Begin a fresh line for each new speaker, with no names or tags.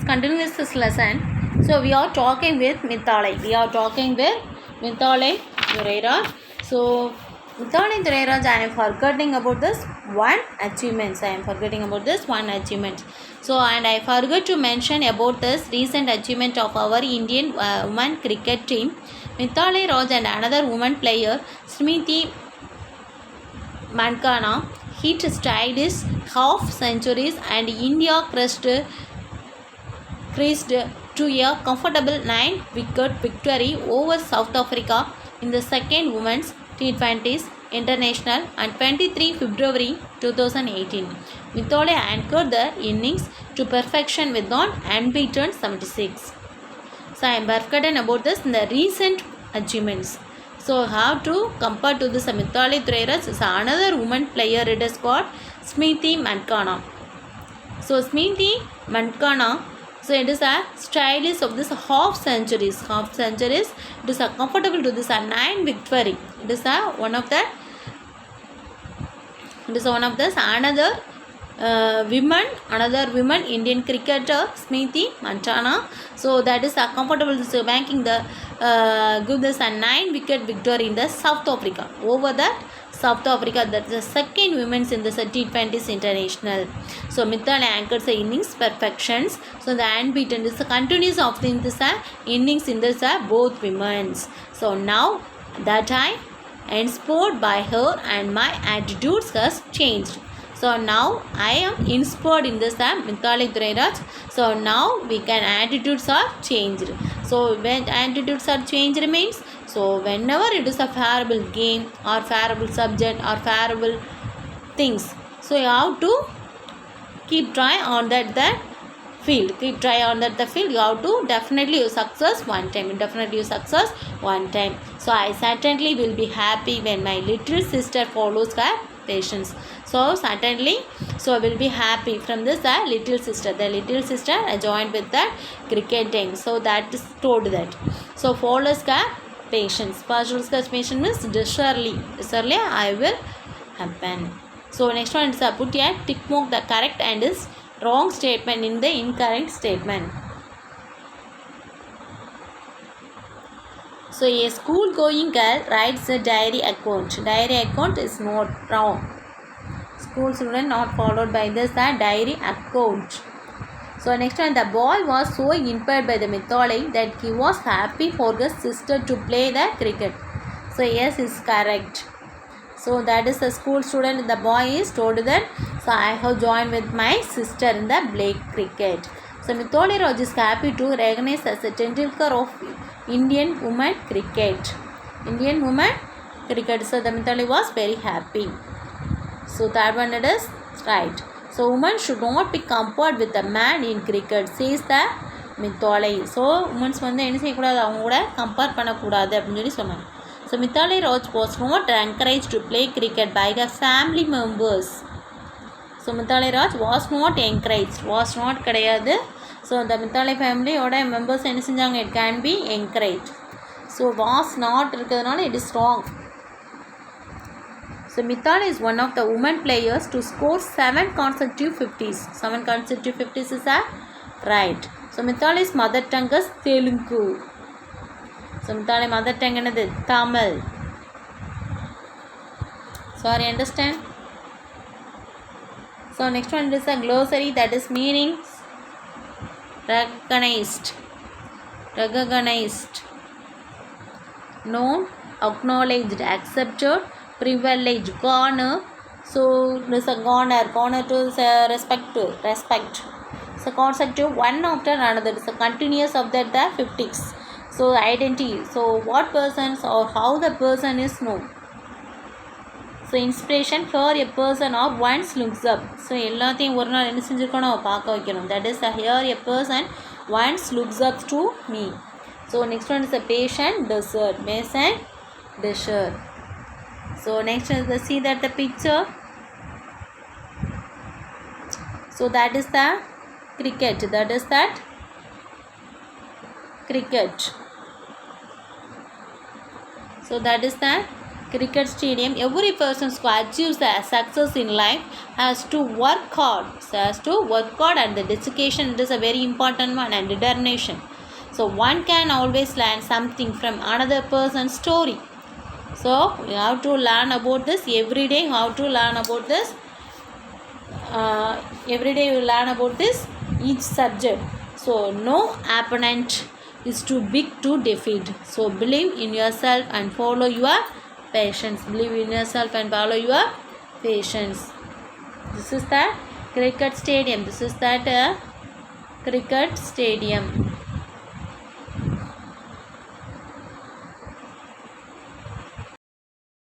continue this lesson. So we are talking with Mithali. We are talking with Mithali Thurairaj. So Mithali Thurairaj, I am forgetting about this one achievements. So and I forgot to mention about this recent achievement of our Indian women cricket team. Mithali Raj and another woman player, Smriti Mandkana, hit stylish half centuries and India crashed to a comfortable 9-wicket victory over South Africa in the second Women's T20s International on 23 February 2018. Mithali anchored the innings to perfection with an unbeaten 76. So I am forgotten about this in the recent achievements. So how to compare to this Mithali Thurairaj is another woman player. It is called Smriti Mandkana. So Smriti Mandkana, so it is a stylist of this half centuries. It is a comfortable to this a 9 victory. It is one of this another women Indian cricketer Smriti Mandkana. So that is a comfortable to banking the give this a 9-wicket victory in the South Africa over that South Africa. That's the second women's in the T20s International. So Mithali anchored the innings perfections. So the unbeaten is the continuous of the this innings in this both women's. So now that I inspired by her and my attitudes has changed. So now I am inspired in this Mithali Thurairaj. So now we can attitudes are changed. So when attitudes are changed means, so whenever it is a favorable game or favorable subject or favorable things, so you have to keep try on that field. You have to definitely success one time. So I certainly will be happy when my little sister follows her patience. So certainly, so I will be happy from this little sister. The little sister joined with the cricketing. So that is told that. So follows her patience. Partial patience means surely I will happen. So next one is put a tick mark the correct and is wrong statement in the incorrect statement. So a school going girl writes a diary account. Diary account is not wrong. School student not followed by this diary account. So next one, the boy was so inspired by the Mithali that he was happy for his sister to play the cricket. So yes is correct. So that is the school student. The boy is told that, so I have joined with my sister in the play cricket. So Mithali Raj is happy to recognize as a Tendulkar of Indian women cricket. So the Mithali was very happy. So that one it is right. So women should not be compared with a man in cricket, says the Mithali. So women வந்து என்ன செய்யக்கூடாது, அவங்க கூட compare பண்ணக்கூடாது அப்படின்னு சொல்லி சொன்னாங்க. So Mithali Raj was not encouraged to play cricket by her family members. So Mithali Raj was not encouraged. Was not கிடையாது. So the Mithali family ஓட members என்ன செஞ்சாங்க, it can be encouraged. So was not இருக்கிறதுனால it is wrong. So Mithali is one of the women players to score 7 consecutive 50s. 7 consecutive 50s is right. So Mithali's mother tongue is Telugu. So Mithali mother tongue is Tamil. Sorry, understand? So next one is a glossary, that is meanings. Recognized, known, acknowledged, accepted, privilege, garner. So this is a garner to respect. So consecutive one after another. It's a continuous of that the 50s. So identity, so what persons or how the person is known. So inspiration, here a person or once looks up. So எல்லாத்தையும் ஒரு நாள் என்ன செஞ்சிருக்கணும், பார்க்க வைக்கணும். That is here a person once looks up to me. So next one is a patient desert. So next is the see that the picture. So that is the cricket. So that is the cricket stadium, every person who achieves the success in life has to work hard. And the dedication is a very important one, and determination. So one can always learn something from another person's story. So you have to learn about this every day. You have to learn about this. Every day you learn about this each subject. So no opponent is too big to defeat. So believe in yourself and follow your patience. Believe in yourself and follow your patience. This is the cricket stadium. Cricket stadium.